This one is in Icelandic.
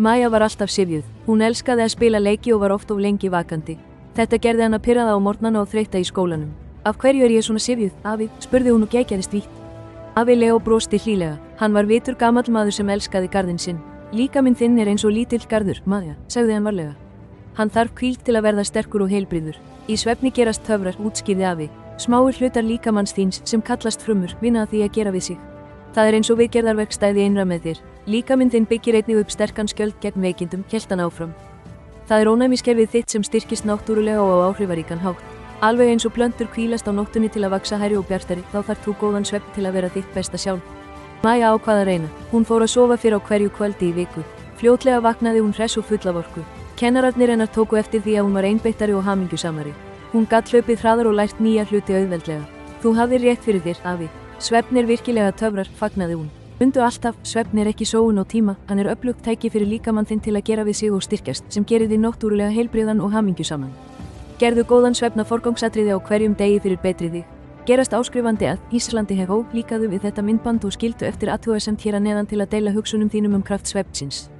Maja var alltaf syfjuð. Hún elskaði að spila leiki og var oft of lengi vakandi. Þetta gerði hana pirraða á morgnana og þreytta í skólanum. Af hverju er ég svona syfjuð, afi? Spurði hún og geggjaðist vítt. Afi Leo brosti hlýlega. Hann var vitur gamall maður sem elskaði garðinn sinn. Líkaminn þinn er eins og lítill garður, Maja, sagði hann varlega. Hann þarf hvíld til að verða sterkur og heilbrigður. Í svefni gerast töfrar, útskýrði afi. Smáir hlutar líkamanns þíns sem kallast frumur vinna að því að gera við sig. Það er eins og viðgerðarverkstæði innra með þér. Líkaminn þinn byggir einnig upp sterkan skjöld gegn veikindum, hélt hann áfram. Það er ónæmiskerfið þitt sem styrkist náttúrulega og á áhrifaríkan hátt. Alveg eins og plöntur hvílast á nóttunni til að vaxa hærri og bjartari, þá þarf þú góðan svefn til að vera þitt besta sjálf. Maja ákvað að reyna. Hún fór að sofa fyrr á hverju kvöldi í viku. Fljótlega vaknaði hún hress og full af orku. Kennararnir hennar tóku eftir því að hún var einbeittari og hamingjusamari. Hún gat hlaupið hraðar og lært nýja hluti auðveldlega. Þú hafðir rétt fyrir þér, afi. Svefn er virkilega töfrar, fagnaði hún. Mundu alltaf, svefn er ekki sóun á tíma, hann er öflugt tæki fyrir líkamann þinn til að gera við sig og styrkjast, sem gerir þig náttúrulega heilbrigðan og hamingjusaman. Gerðu góðan svefn að forgangsatriði á hverjum degi fyrir betri þig. Gerast áskrifandi að Íslandi Hegó, líkaðu við þetta myndband og skildu eftir athugasemd hér að neðan til að deila hugsunum þínum kraft svefnsins.